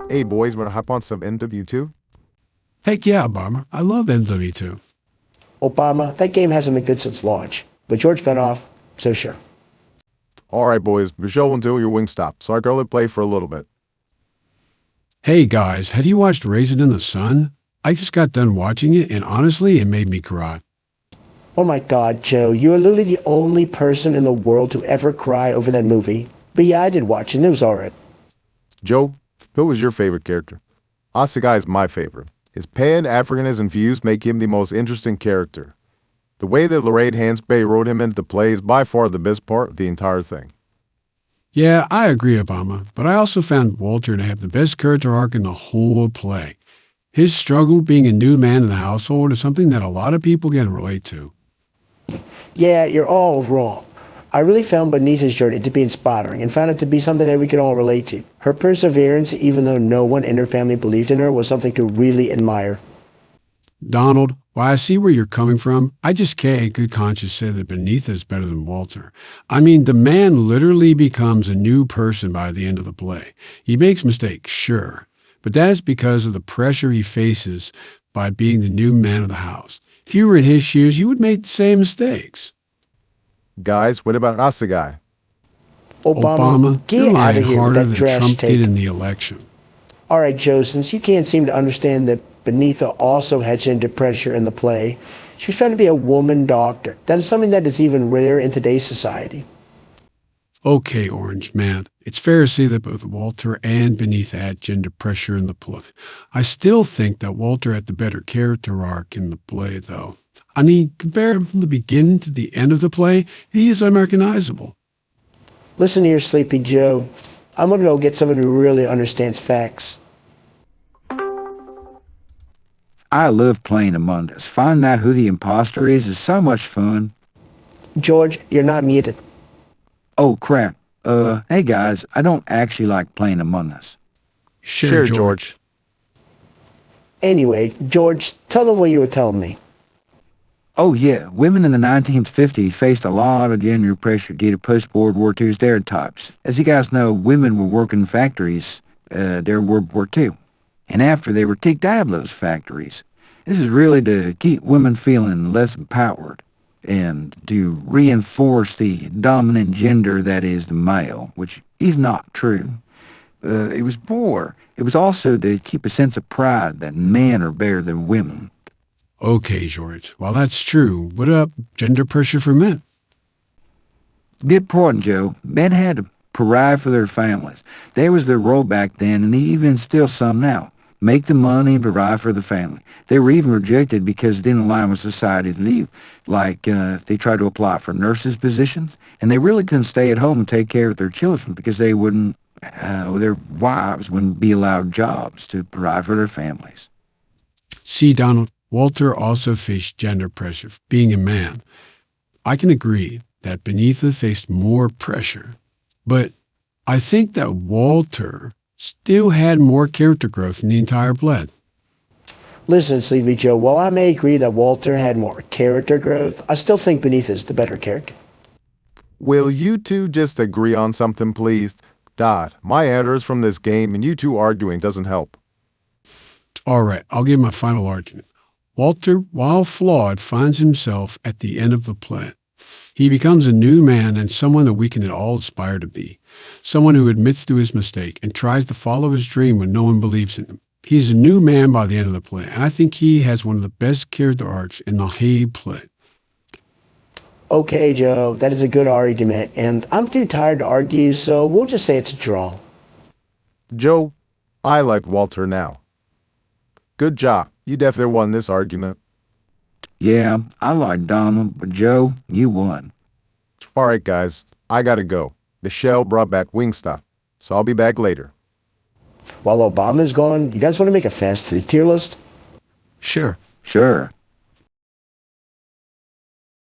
Hey boys, wanna hop on some MW2? Heck yeah, Obama. I love MW2. Obama, that game hasn't been good since launch. But George Benoff, so sure. Alright boys, Michelle will do your wing stop, so I can only play for a little bit. Hey guys, had you watched Raisin in the Sun? I just got done watching it, and honestly, it made me cry. Oh my god, Joe, you are literally the only person in the world to ever cry over that movie. But yeah, I did watch it, and it was alright. Joe, who was your favorite character? Asagai is my favorite. His Pan-Africanism views make him the most interesting character. The way that Lorraine Hansbay wrote him into the play is by far the best part of the entire thing. Yeah, I agree, Obama, but I also found Walter to have the best character arc in the whole play. His struggle being a new man in the household is something that a lot of people can relate to. Yeah, you're all wrong. I really found Benita's journey to be inspiring and found it to be something that we could all relate to. Her perseverance, even though no one in her family believed in her, was something to really admire. Donald, while I see where you're coming from, I just can't in good conscience say that Beneath is better than Walter. I mean, the man literally becomes a new person by the end of the play. He makes mistakes, sure, but that is because of the pressure he faces by being the new man of the house. If you were in his shoes, you would make the same mistakes. Guys, what about Asagai? Obama, you're get out lying of here with harder that than trash Trump take. did in the election. All right, Joe, since you can't seem to understand that Benita also had gender pressure in the play, she was trying to be a woman doctor. That is something that is even rare in today's society. Okay, Orange Man. It's fair to say that both Walter and Beneath had gender pressure in the play. I still think that Walter had the better character arc in the play, though. I mean, compare him from the beginning to the end of the play, he is unrecognizable. Listen here, Sleepy Joe. I'm gonna go get someone who really understands facts. I love playing Among Us. Finding out who the imposter is so much fun. George, you're not muted. Oh crap. Hey guys, I don't actually like playing Among Us. Sure, George. Anyway, George, tell them what you were telling me. Oh yeah, women in the 1950s faced a lot of gender pressure due to post-World War II stereotypes. As you guys know, women were working in factories during World War II. And after they were kicked out of those factories. This is really to keep women feeling less empowered and to reinforce the dominant gender that is the male, which is not true. It was more. It was also to keep a sense of pride that men are better than women. Okay, George. While that's true, what about gender pressure for men? Good point, Joe. Men had to provide for their families. There was their role back then, and even still some now. Make the money and provide for the family. They were even rejected because it didn't align with society to leave. Like if they tried to apply for nurses' positions, and they really couldn't stay at home and take care of their children because they wouldn't, their wives wouldn't be allowed jobs to provide for their families. See, Donald, Walter also faced gender pressure, being a man. I can agree that Benita faced more pressure, but I think that Walter still had more character growth in the entire play. Listen, Sleepy Joe, while I may agree that Walter had more character growth, I still think Beneath is the better character. Will you two just agree on something, please? Dad, my errors from this game and you two arguing doesn't help. All right, I'll give my final argument. Walter, while flawed, finds himself at the end of the play. He becomes a new man and someone that we can all aspire to be. Someone who admits to his mistake and tries to follow his dream when no one believes in him. He's a new man by the end of the play, and I think he has one of the best character arcs in the whole play. Okay, Joe, that is a good argument, and I'm too tired to argue, so we'll just say it's a draw. Joe, I like Walter now. Good job. You definitely won this argument. Yeah, I like Donald, but Joe, you won. Alright guys, I gotta go. The shell brought back Wingstop, so I'll be back later. While Obama's gone, you guys want to make a fast food tier list? Sure. Sure.